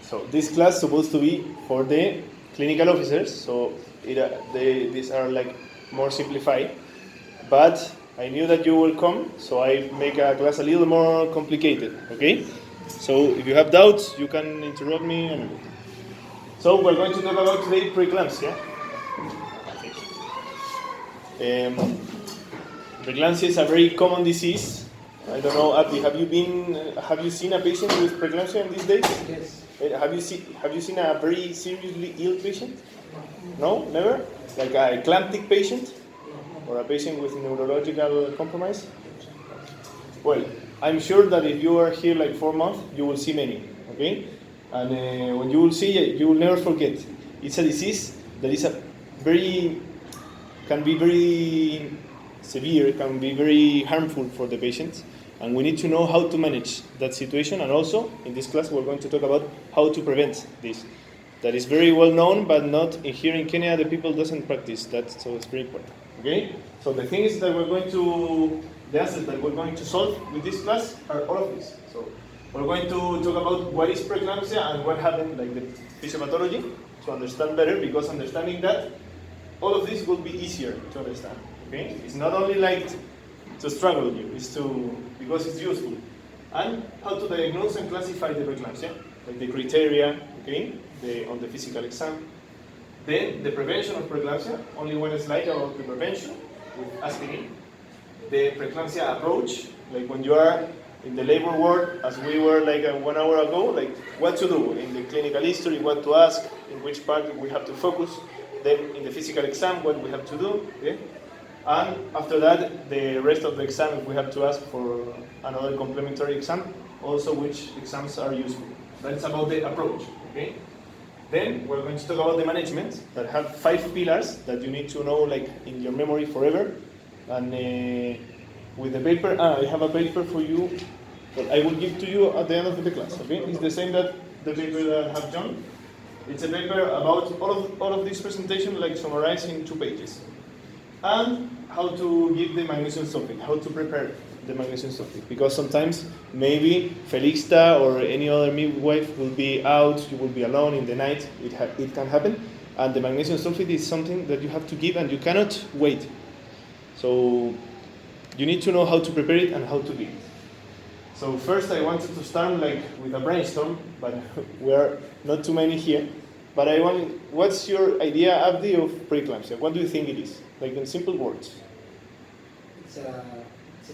So this class is supposed to be for the clinical officers, so these are like more simplified. But I knew that you will come, so I make a class a little more complicated, okay? So if you have doubts, you can interrupt me. So we're going to talk about today preeclampsia. Preeclampsia is a very common disease. I don't know, Abdi, have you seen a patient with preeclampsia in these days? Yes. Have you seen a very seriously ill patient? No, never? Like a eclamptic patient? Or a patient with neurological compromise? Well, I'm sure that if you are here like 4 months, you will see many, okay? And when you will see it, you will never forget. It's a disease that is can be very severe, can be very harmful for the patient. And we need to know how to manage that situation. And also, in this class, we're going to talk about how to prevent this. That is very well known, but not here in Kenya, the people doesn't practice that, so it's very important. Okay? So the things that the answers that we're going to solve with this class are all of this. So we're going to talk about what is preeclampsia and what happened, like the physiopathology, to understand better, because understanding that, all of this will be easier to understand. Okay? It's not only like to struggle you, because it's useful. And how to diagnose and classify the preeclampsia, like the criteria, okay, on the physical exam. Then the prevention of preeclampsia, only one slide about the prevention with aspirin. The preeclampsia approach, like when you are in the labor ward, as we were like 1 hour ago, like what to do in the clinical history, what to ask, in which part we have to focus. Then in the physical exam, what we have to do. Okay? And after that, the rest of the exam, if we have to ask for another complementary exam, also which exams are useful. That's about the approach. Okay? Then we're going to talk about the management that have 5 pillars that you need to know like in your memory forever. And with the paper, I have a paper for you that I will give to you at the end of the class. Okay? It's the same that the paper that I have John. It's a paper about all of this presentation, like summarized in 2 pages. And how to give the magnesium sulfate, how to prepare the magnesium sulfate. Because sometimes maybe Felixta or any other midwife will be out, you will be alone in the night, it can happen. And the magnesium sulfate is something that you have to give and you cannot wait. So you need to know how to prepare it and how to give it. So first I wanted to start like with a brainstorm, but we are not too many here. But what's your idea, Abdi, of preeclampsia? What do you think it is? Like in simple words. It's a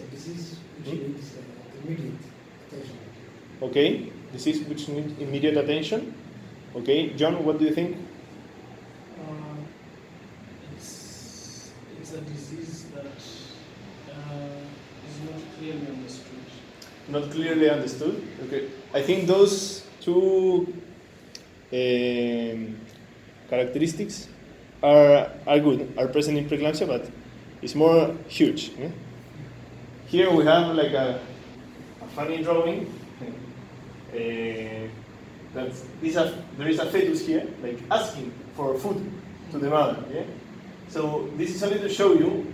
disease which needs immediate attention. Okay, disease which needs immediate attention. Okay, John, what do you think? It's a disease that is not clearly understood. Not clearly understood. Okay, I think those 2 characteristics are good, are present in preeclampsia, but it's more huge. Yeah? Here we have like a funny drawing. There is a fetus here, like asking for food to the mother. Yeah? So this is only to show you,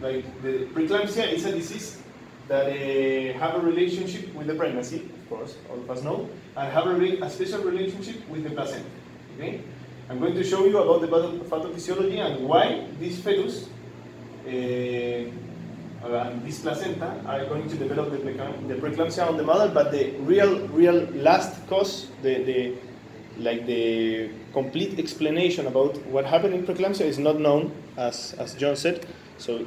like the preeclampsia is a disease that have a relationship with the pregnancy, of course, all of us know, and have a special relationship with the placenta. Okay? I'm going to show you about the pathophysiology and why this fetus and this placenta are going to develop the preeclampsia on the mother, but the real last cause, the complete explanation about what happened in preeclampsia is not known, as John said. So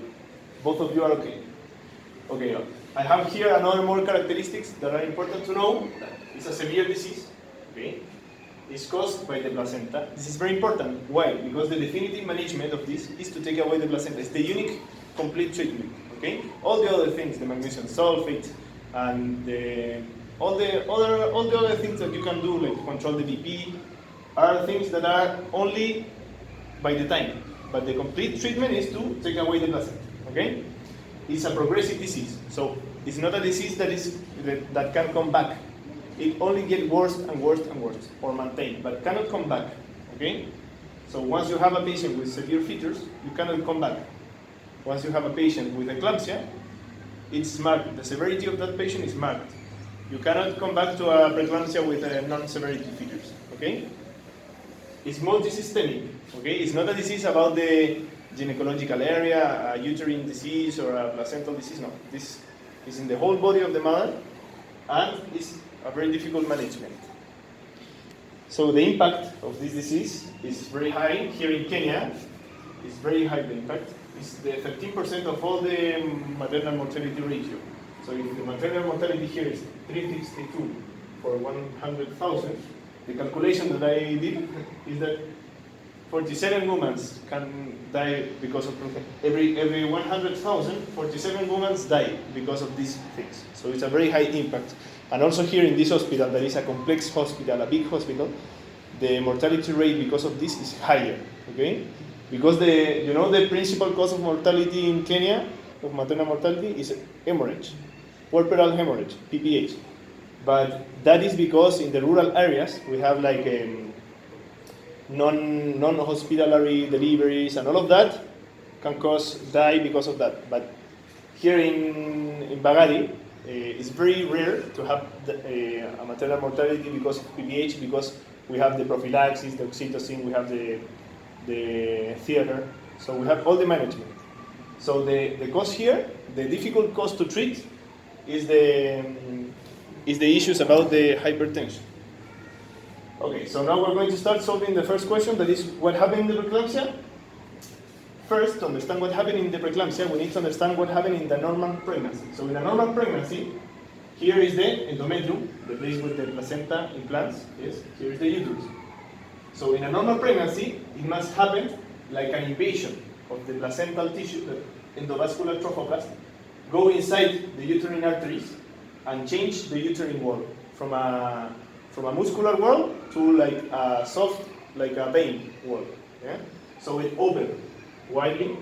both of you are okay. Okay, I have here another more characteristics that are important to know. It's a severe disease. Okay, it's caused by the placenta. This is very important. Why? Because the definitive management of this is to take away the placenta. It's the unique complete treatment. Okay, all the other things, the magnesium sulfate, and all the other things that you can do, like control the BP, are things that are only by the time. But the complete treatment is to take away the placenta. Okay. It's a progressive disease, so it's not a disease that can come back. It only gets worse and worse and worse, or maintained, but cannot come back. Okay? So once you have a patient with severe features, you cannot come back. Once you have a patient with eclampsia, it's marked. The severity of that patient is marked. You cannot come back to a preeclampsia with non-severity features. Okay? It's multisystemic. Okay? It's not a disease about the gynecological area, a uterine disease or a placental disease. No. This is in the whole body of the mother, and it's a very difficult management. So the impact of this disease is very high. Here in Kenya, it's very high the impact. It's the 13% of all the maternal mortality ratio. So if the maternal mortality here is 362 for 100,000, the calculation that I did is that 47 women can die because of every 100,000, 47 women die because of these things. So it's a very high impact. And also here in this hospital, that is a complex hospital, a big hospital, the mortality rate because of this is higher. Okay? Because the principal cause of mortality in Kenya, of maternal mortality, is hemorrhage, puerperal hemorrhage, PPH. But that is because in the rural areas we have like non-hospitalary deliveries, and all of that can cause die because of that. But here in Bagari, it's very rare to have a maternal mortality because of PPH, because we have the prophylaxis, the oxytocin, we have the theater, so we have all the management. So the cause here, the difficult cause to treat, is the issues about the hypertension. Okay, so now we're going to start solving the first question, that is what happened in the preeclampsia. First, to understand what happened in the preeclampsia, we need to understand what happened in the normal pregnancy. So in a normal pregnancy, here is the endometrium, the place with the placenta implants. Yes, here is the uterus. So in a normal pregnancy, it must happen like an invasion of the placental tissue, the endovascular trophoblast, go inside the uterine arteries and change the uterine wall from a muscular wall to like a soft, like a vein wall. Yeah? So it open widely,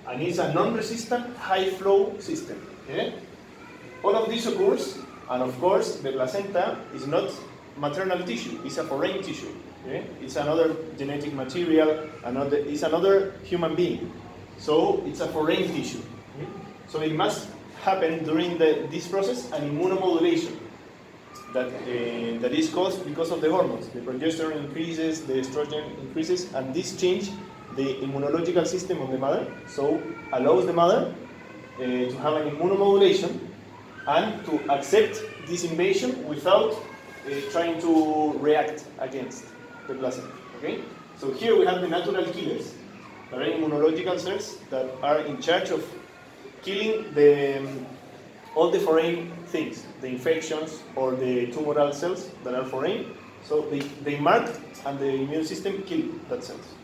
and it's a non-resistant high flow system. Yeah? All of this occurs, and of course the placenta is not maternal tissue, it's a foreign tissue. Yeah? It's another genetic material, it's another human being. So it's a foreign tissue. Yeah? So it must happen during this process an immunomodulation that is caused because of the hormones. The progesterone increases, the estrogen increases, and this change the immunological system of the mother, so allows the mother to have an immunomodulation and to accept this invasion without trying to react against the placenta. Okay? So here we have the natural killers, that are immunological cells that are in charge of killing all the foreign things, the infections or the tumoral cells that are foreign. So they mark, and the immune system kill that cells.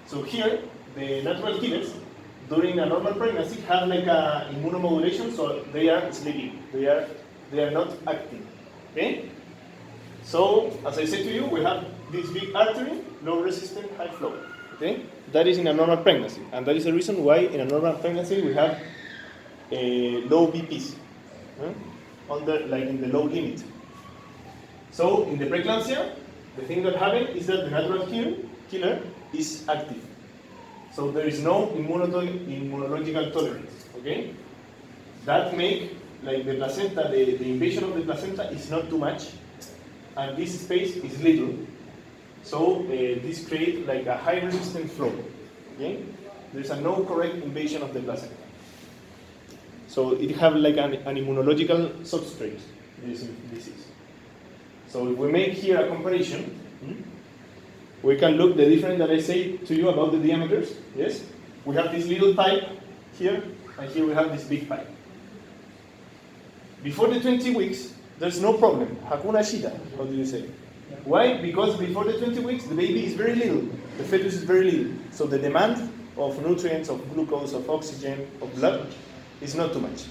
So here, the natural killers, during a normal pregnancy, have like a immunomodulation, so they are sleeping. They are not acting. Okay? So, as I said to you, we have this big artery, low resistant, high flow. Okay? That is in a normal pregnancy, and that is the reason why in a normal pregnancy we have low BPs, like in the low limit. So, in the preeclampsia, the thing that happened is that the natural killer is active. So there is no immunological tolerance. Okay? That make like the placenta, the invasion of the placenta is not too much, and this space is little. So this creates like a high resistant flow. Okay? There's a no correct invasion of the placenta. So it have like an immunological substrate, this disease. So if we make here a comparison, we can look the difference that I say to you about the diameters. Yes? We have this little pipe here, and here we have this big pipe. Before the 20 weeks, there's no problem. Hakuna shida, how do you say? Why? Because before the 20 weeks, the baby is very little. The fetus is very little. So the demand of nutrients, of glucose, of oxygen, of blood is not too much.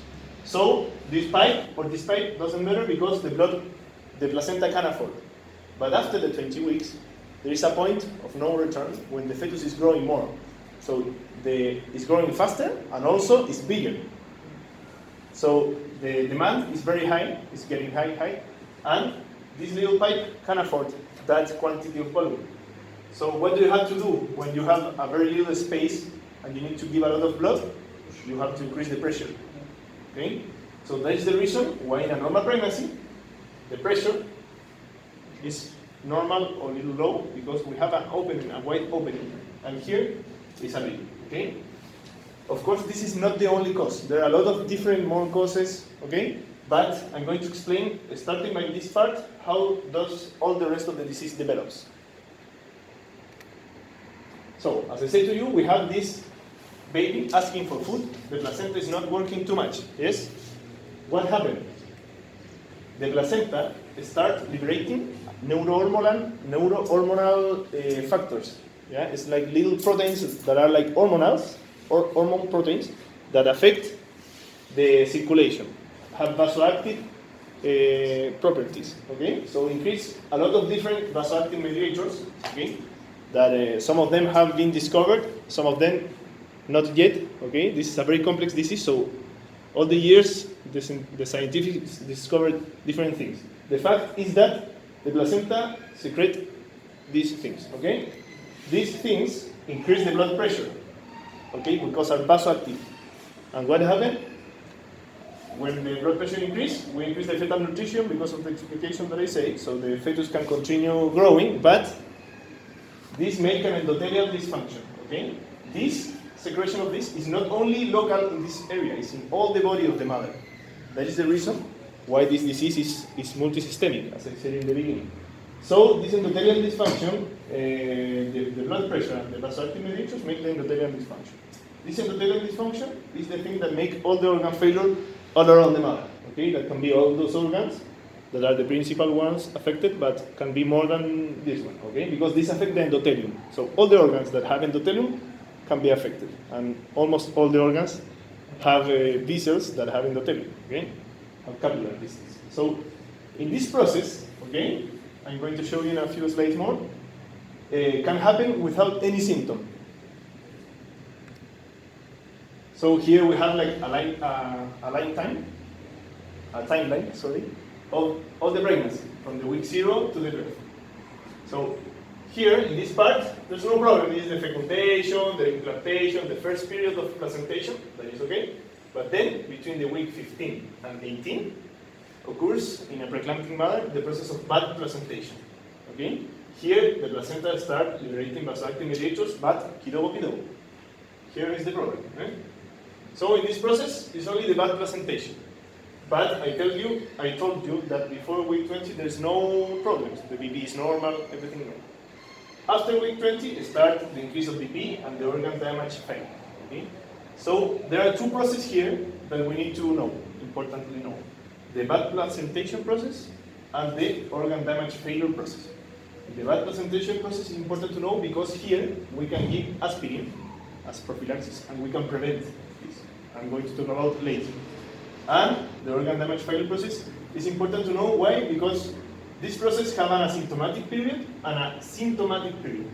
So this pipe doesn't matter because the placenta can afford. But after the 20 weeks, there is a point of no return when the fetus is growing more. So it's growing faster and also it's bigger. So the demand is very high, it's getting high, and this little pipe can afford that quantity of volume. So what do you have to do when you have a very little space and you need to give a lot of blood? You have to increase the pressure. Okay? So that is the reason why in a normal pregnancy, the pressure is normal or a little low because we have an opening, a wide opening, and here is a leak. Okay. Of course, this is not the only cause. There are a lot of different more causes. Okay. But I'm going to explain, starting by this part, how does all the rest of the disease develops. So, as I said to you, we have this baby asking for food. The placenta is not working too much. Yes? What happened? The placenta starts liberating neurohormonal factors. Yeah? It's like little proteins that are like hormonals, or hormone proteins, that affect the circulation, have vasoactive properties. Okay? So increase a lot of different vasoactive mediators. Okay? That some of them have been discovered, some of them not yet. Okay, this is a very complex disease, so all the years the scientifics discovered different things. The fact is that the placenta secrete these things. Okay, these things increase the blood pressure. Okay, because are vasoactive. And what happened? When the blood pressure increases, we increase the fetal nutrition because of the explication that I say, so the fetus can continue growing, but this makes an endothelial dysfunction. Okay? This secretion of this is not only local in this area, it's in all the body of the mother. That is the reason why this disease is multisystemic, as I said in the beginning. So this endothelial dysfunction, the blood pressure and the vasoactive mediators make the endothelial dysfunction. This endothelial dysfunction is the thing that makes all the organ failure all around the mother. Okay? That can be all those organs that are the principal ones affected, but can be more than this one, okay? Because this affects the endothelium. So all the organs that have endothelium can be affected, and almost all the organs have vessels that have endothelium, okay? Have capillary vessels. So in this process, okay, I'm going to show you in a few slides more, can happen without any symptom. So here we have like a timeline, sorry, of the pregnancy, from the week 0 to the birth. So here, in this part, there's no problem. This is the fecundation, the implantation, the first period of placentation, that is okay. But then, between the week 15 and 18, occurs in a preeclamptic mother the process of bad placentation. Okay? Here, the placenta starts liberating vasoactive mediators, but kidobo. Here is the problem. Right? So in this process, it's only the bad placentation. But I told you that before week 20 there's no problems. The BP is normal, everything normal. After week 20, start the increase of BP and the organ damage failure. Okay? So there are two processes here that we need to know, importantly know. The bad placentation process and the organ damage failure process. The bad placentation process is important to know because here we can give aspirin as prophylaxis and we can prevent this. I'm going to talk about later. And the organ damage failure process is important to know. Why? Because this process has an asymptomatic period and a symptomatic period.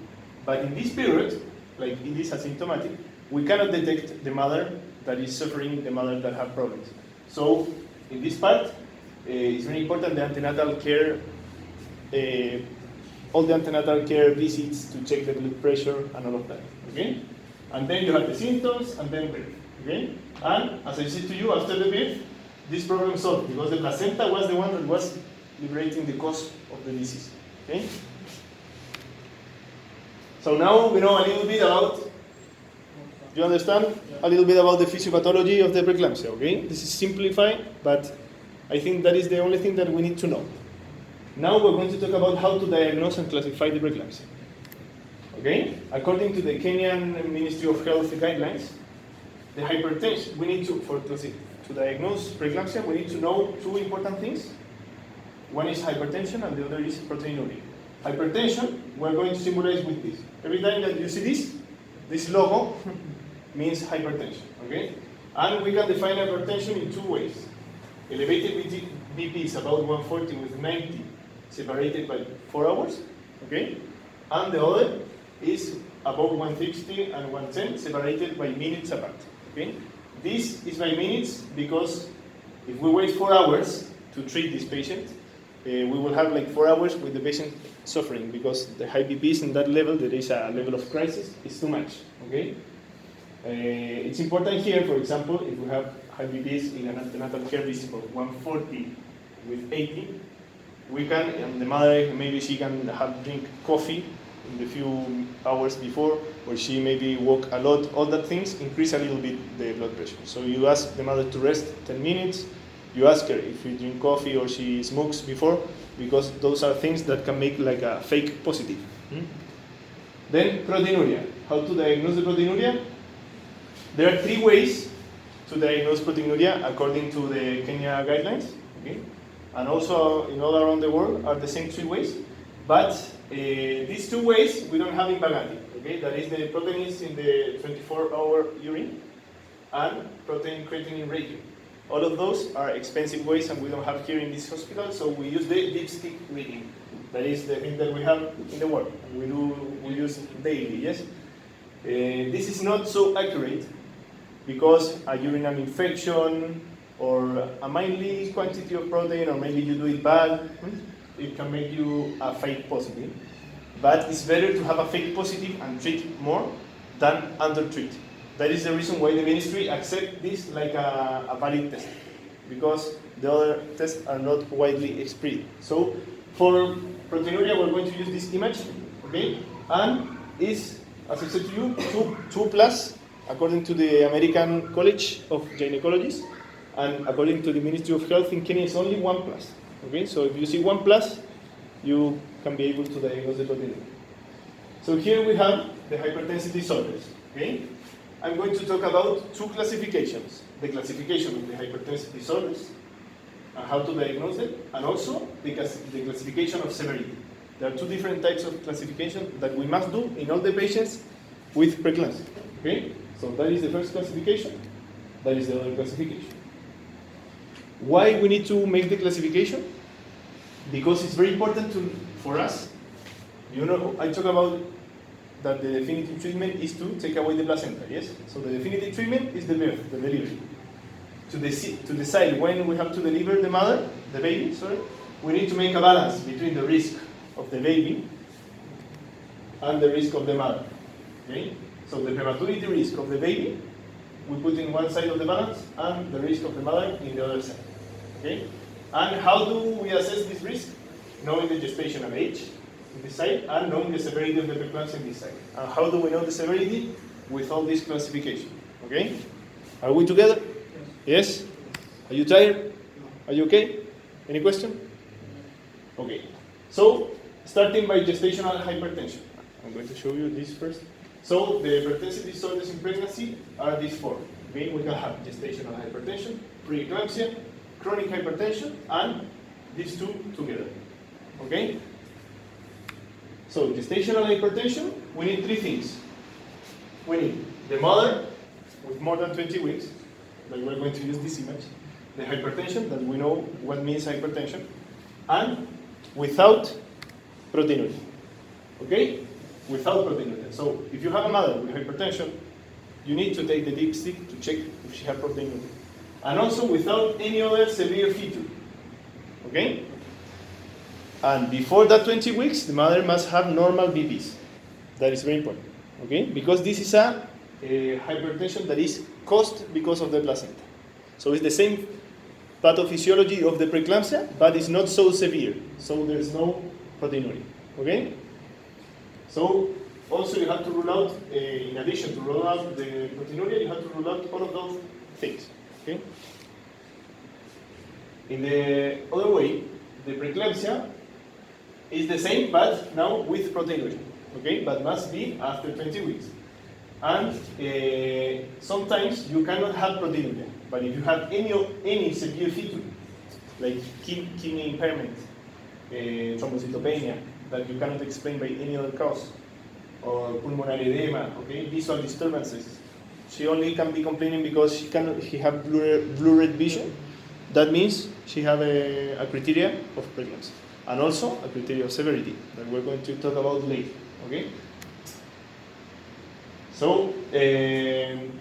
But in this period, like it is asymptomatic, we cannot detect the mother that is suffering, the mother that has problems. So in this part, it's very important the antenatal care, all the antenatal care visits to check the blood pressure and all of that. Okay? And then you have the symptoms and then birth. Okay? And as I said to you, after the birth, this problem is solved because the placenta was the one that was liberating the cause of the disease. Okay? So now we know a little bit about, you understand? A little bit about the physiopathology of the preeclampsia. Okay? This is simplified, but I think that is the only thing that we need to know. Now we're going to talk about how to diagnose and classify the preeclampsia. Okay? According to the Kenyan Ministry of Health guidelines, the hypertension, we need to diagnose preeclampsia, we need to know two important things. One is hypertension and the other is proteinuria. Hypertension, we're going to symbolize with this. Every time that you see this logo means hypertension, okay? And we can define hypertension in two ways. Elevated BP is about 140 with 90 separated by 4 hours, okay? And the other is above 160 and 110 separated by minutes apart, okay? This is by minutes because if we wait 4 hours to treat this patient, we will have like 4 hours with the patient suffering because the high BPs in that level, there is a level of crisis, it's too much, okay? It's important here, for example, if we have high BPs in an antenatal care visit of 140 with 80, we can, and the mother, maybe she can have drink coffee in the few hours before, or she maybe walk a lot. All that things increase a little bit the blood pressure. So you ask the mother to rest 10 minutes. You ask her if she drink coffee or she smokes before, because those are things that can make like a fake positive. Then proteinuria. How to diagnose the proteinuria? There are 3 ways to diagnose proteinuria according to the Kenya guidelines. Okay? And also in all around the world are the same 3 ways. But these 2 ways we don't have in Bagandi. Okay? That is the proteins in the 24-hour urine and protein creatinine ratio. All of those are expensive ways and we don't have here in this hospital, so we use the dipstick reading. That is the thing that we have in the world. We use daily, yes? This is not so accurate because a urinary infection or a mainly quantity of protein, or maybe you do it bad, it can make you a fake positive. But it's better to have a fake positive and treat more than undertreat. That is the reason why the ministry accepts this like a valid test, because the other tests are not widely spread. So for proteinuria, we're going to use this image, okay? And is, as I said to you, 2 plus, according to the American College of Gynecologists, and according to the Ministry of Health in Kenya, it's only 1 plus. Okay, so if you see 1 plus, you can be able to diagnose the proteinuria. So here we have the hypertensive disorders. Okay, I'm going to talk about 2 classifications: the classification of the hypertensive disorders and how to diagnose them, and also the classification of severity. There are 2 different types of classification that we must do in all the patients with preeclampsia. Okay, so that is the first classification. That is the other classification. Why we need to make the classification? Because it's very important for us. You know, I talk about that the definitive treatment is to take away the placenta, yes? So the definitive treatment is the birth, the delivery. To decide when we have to deliver the baby, we need to make a balance between the risk of the baby and the risk of the mother. Okay? So the prematurity risk of the baby, we put in one side of the balance, and the risk of the mother in the other side. Okay? And how do we assess this risk? Knowing the gestational age in this side, and knowing the severity of the preeclampsia in this side. And how do we know the severity? With all this classification. Okay? Are we together? Yes? Are you tired? Are you okay? Any question? Okay. So, starting by gestational hypertension. I'm going to show you this first. So, the hypertensive disorders in pregnancy are these 4. Okay? We can have gestational hypertension, preeclampsia, chronic hypertension, and these 2 together. Okay? So, gestational hypertension, we need 3 things. We need the mother with more than 20 weeks, like we're going to use this image, the hypertension, that we know what means hypertension, and without proteinuria. Okay? Without proteinuria. So, if you have a mother with hypertension, you need to take the dipstick to check if she has proteinuria. And also without any other severe feature. Okay? And before that 20 weeks, the mother must have normal BPs. That is very important. Okay? Because this is a hypertension that is caused because of the placenta. So it's the same pathophysiology of the preeclampsia, but it's not so severe. So there's no proteinuria. Okay? So also you have to rule out, in addition to rule out the proteinuria, you have to rule out all of those things. Okay? In the other way, the preeclampsia is the same, but now with proteinuria. Okay? But must be after 20 weeks. And sometimes you cannot have proteinuria. But if you have any severe feature, like kidney impairment, thrombocytopenia, that you cannot explain by any other cause, or pulmonary edema, okay, visual disturbances, she only can be complaining because she have blurred vision. That means she have a criteria of pregnancy, and also a criteria of severity that we're going to talk about later. Okay. So,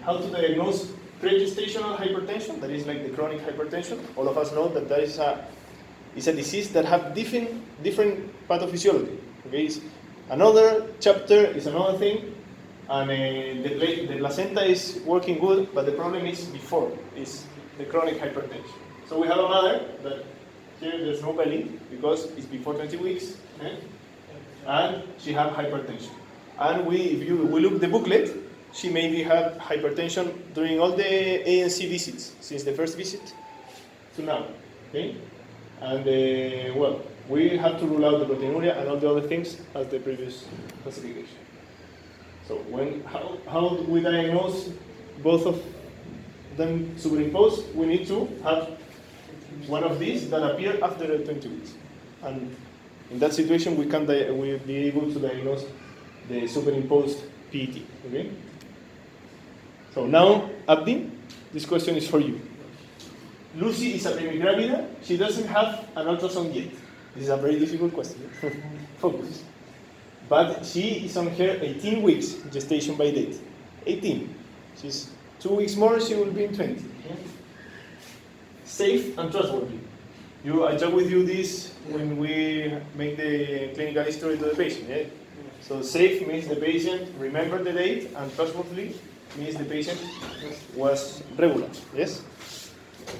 how to diagnose pre-gestational hypertension? That is like the chronic hypertension. All of us know that is a disease that have different pathophysiology. Okay. It's another chapter is another thing. And the placenta is working good, but the problem is before, is the chronic hypertension. So we have a mother that Here there's no belly because it's before 20 weeks, and she had hypertension. And if we look the booklet, she maybe had hypertension during all the ANC visits, since the first visit to now. Okay? And well, we have to rule out the proteinuria and all the other things as the previous classification. So how do we diagnose both of them superimposed? We need to have one of these that appear after 20 weeks. And in that situation, we'll be able to diagnose the superimposed PET. Okay? So now, Abdi, this question is for you. Lucy is a premigravida. She doesn't have an ultrasound yet. This is a very difficult question. Focus. But she is on her 18 weeks gestation by date. 18. She's 2 weeks more, she will be in 20. Safe and trustworthy. I talked with you this when we make the clinical history to the patient. Yeah? So safe means the patient remembered the date, and trustworthy means the patient was regular. Yes?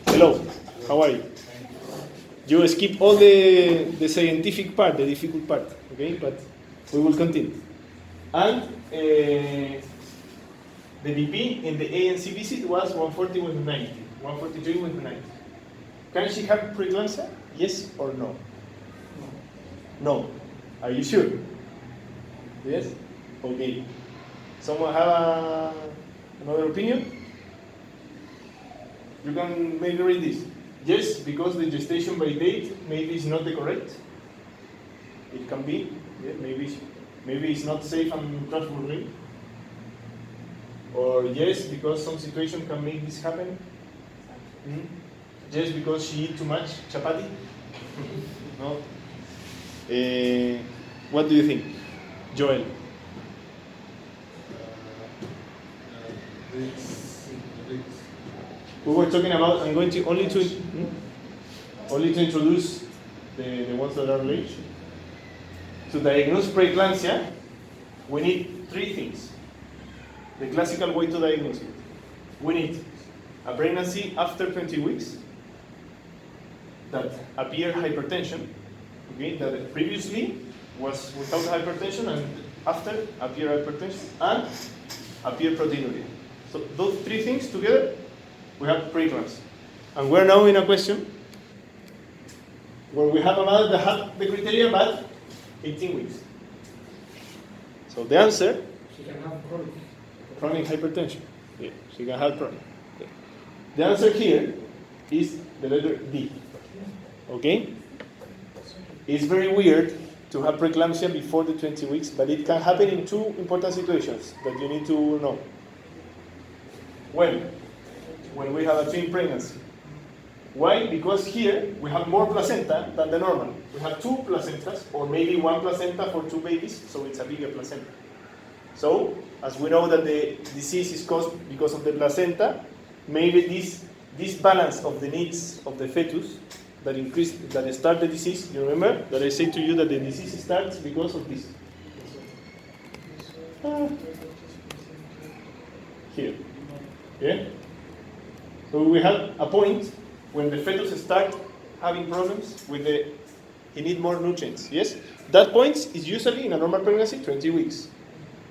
Hello, how are you? You skip all the scientific part, the difficult part, okay? But we will continue. And the BP in the ANC visit was 140 with 90, 143 with 90. Can she have preeclampsia? Yes or no? No. Are you sure? Yes? Okay. Someone have another opinion? You can maybe read this. Yes, because the gestation by date maybe is not the correct. It can be. Yeah, maybe it's not safe and trustworthy. Or yes, because some situation can make this happen. Mm-hmm. Yes, because she eat too much chapati. No. What do you think, Joel? We were talking about. I'm going to only to introduce the ones that are late. To diagnose preeclampsia, we need 3 things. The classical way to diagnose it. We need a pregnancy after 20 weeks that appear hypertension, okay, that previously was without hypertension and after appear hypertension and appear proteinuria. So those 3 things together, we have preeclampsia. And we're now in a question where we have a mother that had the criteria but 18 weeks. So the answer, She can have chronic hypertension. Yeah, she can have chronic. Okay. The answer here is the letter D. Okay? It's very weird to have preeclampsia before the 20 weeks, but it can happen in 2 important situations that you need to know. When we have a twin pregnancy. Why? Because here we have more placenta than the normal. We have 2 placentas, or maybe 1 placenta for 2 babies, so it's a bigger placenta. So, as we know that the disease is caused because of the placenta, maybe this balance of the needs of the fetus that start the disease. You remember that I said to you that the disease starts because of this. Here. Yeah? So we have a point when the fetus start having problems with he need more nutrients. Yes? That point is usually in a normal pregnancy 20 weeks.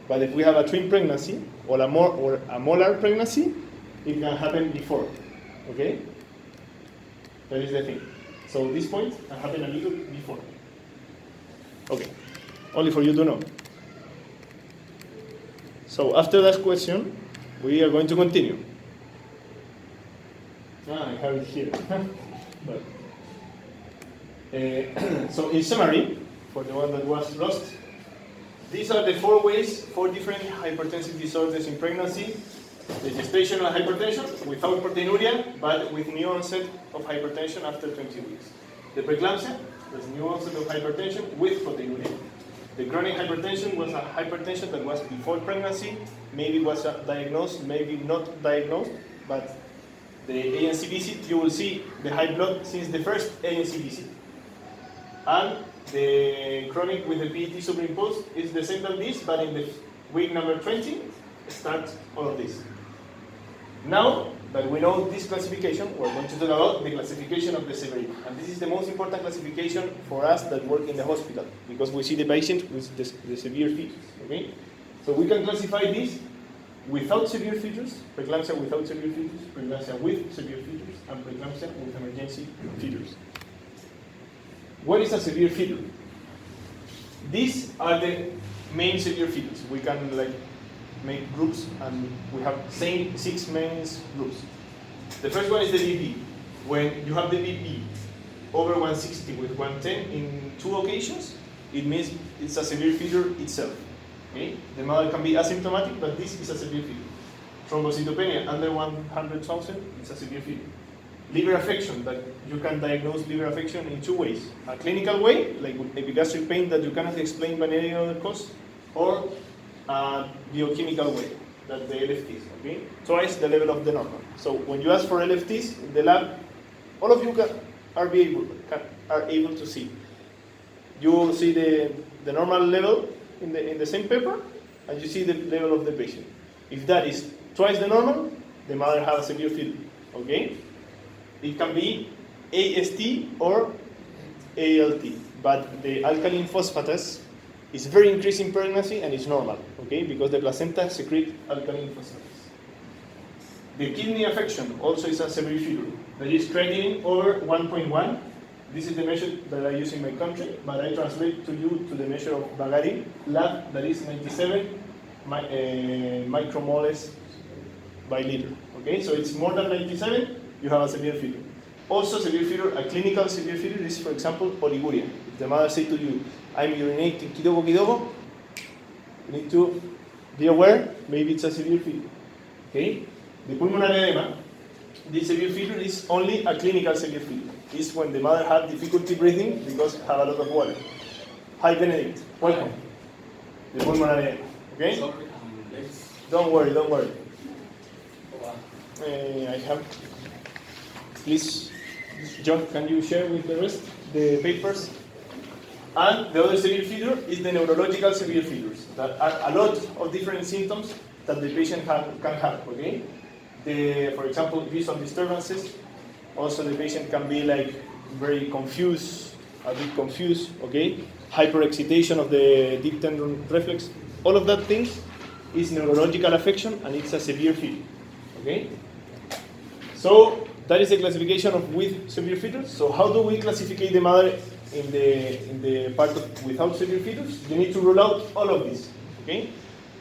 But if we have a twin pregnancy or a molar pregnancy, it can happen before. Okay? That is the thing. So this point can happen a little before. Okay. Only for you to know. So after that question, we are going to continue. I have it here. But, so in summary, for the one that was lost, these are the 4 different hypertensive disorders in pregnancy. The gestational hypertension without proteinuria, but with new onset of hypertension after 20 weeks. The preeclampsia, there's new onset of hypertension with proteinuria. The chronic hypertension was a hypertension that was before pregnancy, maybe was diagnosed, maybe not diagnosed, but the ANC visit, you will see the high blood since the first ANC visit. And the chronic with the PET superimposed is the same than this, but in the week number 20, starts all of this. Now, that we know this classification, we're going to talk about the classification of the severity. And this is the most important classification for us that work in the hospital, because we see the patient with the severe features. Okay? So we can classify this without severe features, preeclampsia without severe features, preeclampsia with severe features, and preeclampsia with emergency features. What is a severe feature? These are the main severe features. We can make groups, and we have 6 main groups. The first one is the BP. When you have the BP over 160 with 110 in 2 occasions, it means it's a severe feature itself. Okay? The mother can be asymptomatic, but this is a severe feature. Thrombocytopenia under 100,000, it's a severe feature. Liver affection, that you can diagnose liver affection in 2 ways. A clinical way, like with epigastric pain that you cannot explain by any other cause, or a biochemical way, that the LFTs, okay? Twice the level of the normal. So when you ask for LFTs in the lab, all of you are able to see. You see the normal level in the same paper, and you see the level of the patient. If that is twice the normal, the mother has a severe fever, okay? It can be AST or ALT, but the alkaline phosphatase is very increased in pregnancy and it's normal, okay? Because the placenta secretes alkaline phosphatase. The kidney affection also is a severe fever. That is creatinine over 1.1. This is the measure that I use in my country, but I translate to you to the measure of Bagarin lab, that is 97 micromoles by liter. Okay, so it's more than 97, you have a severe fever. Also, severe fever, a clinical severe fever is, for example, oliguria. If the mother says to you, I'm urinating kidogo, you need to be aware, maybe it's a severe fever. Okay? The pulmonary edema, this severe fever is only a clinical severe fever. It's when the mother has difficulty breathing because have a lot of water. Hi, Benedict. Welcome. The pulmonary edema. Okay? Sorry, Don't worry. I have. Please, John, can you share with the rest the papers? And the other severe fever is the neurological severe fevers. That are a lot of different symptoms that the patient can have. Okay? For example, visual disturbances. Also, the patient can be very confused, a bit confused. Okay? Hyperexcitation of the deep tendon reflex. All of that things is neurological affection, and it's a severe fever. Okay? So that is the classification of with severe fevers. So how do we classify the mother in the part of without severe fevers? You need to rule out all of this. Okay?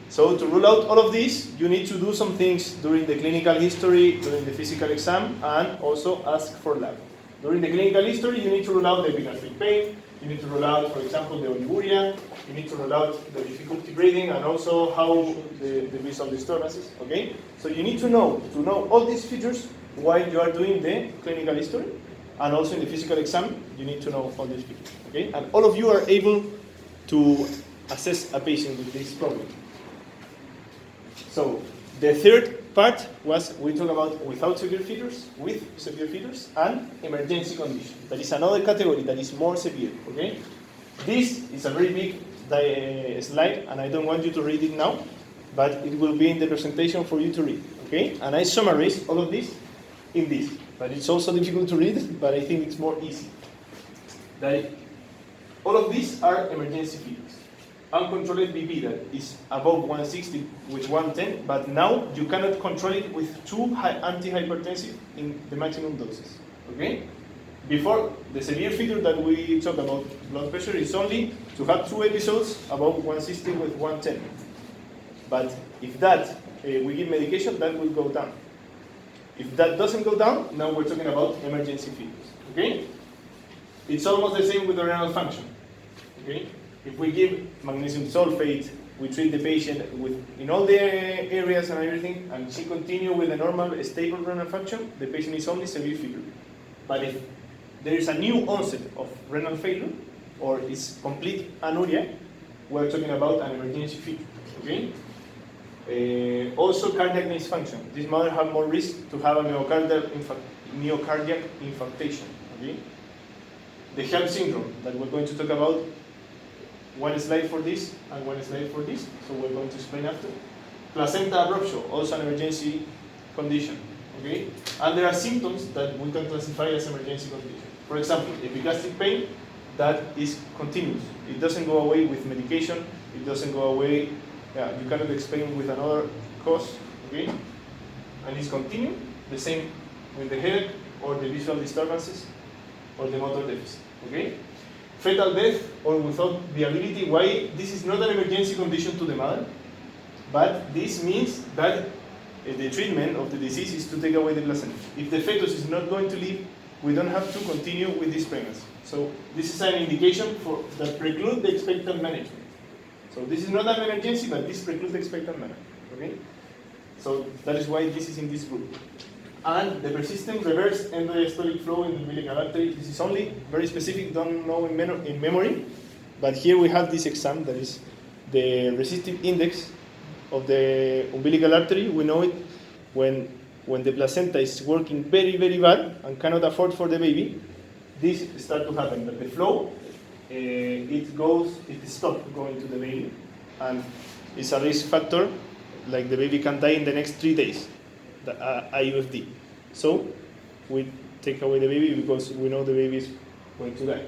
So to rule out all of this, you need to do some things during the clinical history, during the physical exam, and also ask for lab. During the clinical history, you need to rule out the epigastric pain. You need to rule out, for example, the oliguria. You need to rule out the difficulty breathing and also how the visual disturbances. Okay? So you need to know all these features while you are doing the clinical history, and also in the physical exam, you need to know all these features. Okay? And all of you are able to assess a patient with this problem. So the third part was we talk about without severe features, with severe features, and emergency condition. That is another category that is more severe. Okay? This is a very big slide, and I don't want you to read it now, but it will be in the presentation for you to read. Okay? And I summarize all of this in this, but it's also difficult to read, but I think it's more easy. That all of these are emergency features. Uncontrolled BP that is above 160 with 110, but now you cannot control it with 2 antihypertensive in the maximum doses. Okay? Before, the severe feature that we talk about blood pressure is only to have 2 episodes above 160 with 110. But if that, we give medication, that will go down. If that doesn't go down, now we're talking about emergency features. Okay? It's almost the same with the renal function. Okay? If we give magnesium sulfate, we treat the patient in all the areas and everything, and she continue with a normal, stable renal function, the patient is only severe fever. But if there is a new onset of renal failure, or is complete anuria, we're talking about an emergency fever. Okay? Also, cardiac dysfunction. This mother has more risk to have a myocardiac infarction. Okay? The HELP syndrome that we're going to talk about. One slide for this and one slide for this, so we're going to explain after. Placenta abruptio, also an emergency condition. Okay? And there are symptoms that we can classify as emergency condition. For example, epigastric pain that is continuous. It doesn't go away with medication. It doesn't go away. You cannot explain with another cause. Okay? And it's continuous. The same with the headache or the visual disturbances or the motor deficit. Okay? Fetal death or without viability. Why? This is not an emergency condition to the mother, but this means that the treatment of the disease is to take away the placenta. If the fetus is not going to live, we don't have to continue with this pregnancy. So this is an indication that precludes the expectant management. So this is not an emergency, but this precludes the expectant management. Okay? So that is why this is in this group. And the persistent reverse endodiastolic flow in the umbilical artery. This is only very specific, don't know in memory. But here we have this exam that is the resistive index of the umbilical artery. We know it when the placenta is working very, very bad and cannot afford for the baby. This starts to happen. That the flow, it stops going to the baby, and it's a risk factor. Like the baby can die in the next 3 days. The IUFD. So we take away the baby because we know the baby is going to die.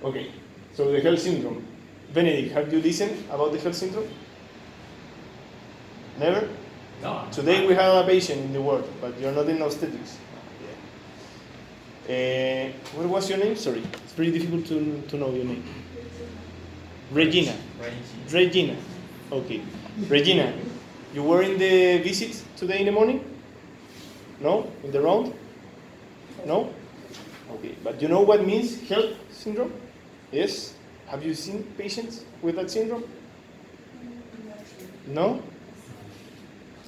Okay, so the health syndrome. Benedict, have you listened about the health syndrome? Never? No. Today we have a patient in the ward, but you're not in obstetrics. What was your name? Sorry, it's very difficult to know your name. Regina. Regina. Okay. Regina, you were in the visit today in the morning? No? In the round? No? Okay. But you know what means health syndrome? Yes? Have you seen patients with that syndrome? No?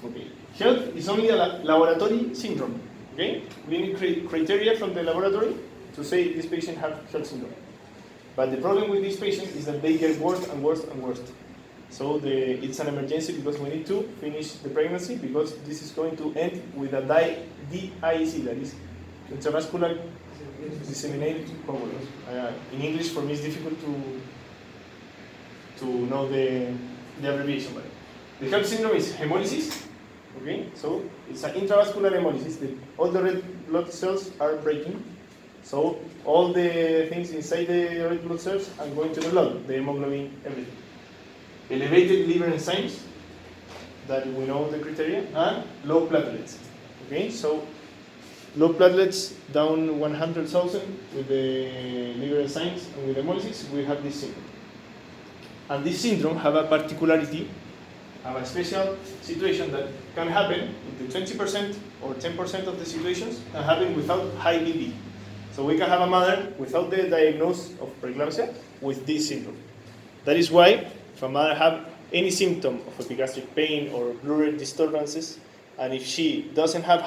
Okay. Health is only a laboratory syndrome. Okay? We need criteria from the laboratory to say this patient has health syndrome. But the problem with this patient is that they get worse and worse and worse. So it's an emergency because we need to finish the pregnancy because this is going to end with a DIC, that is intravascular disseminated coagulation. In English, for me, it's difficult to know the abbreviation. But the health syndrome is hemolysis. Okay, so it's an intravascular hemolysis. All the red blood cells are breaking. So all the things inside the red blood cells are going to the blood, the hemoglobin, everything. Elevated liver enzymes, that we know the criteria, and low platelets. Okay, so low platelets down 100,000 with the liver enzymes and with hemolysis, we have this syndrome. And this syndrome have a particularity, have a special situation that can happen in the 20% or 10% of the situations, can happen without high BP. So we can have a mother without the diagnosis of preeclampsia with this syndrome. That is why if a mother have any symptom of epigastric pain or pleural disturbances, and if she doesn't have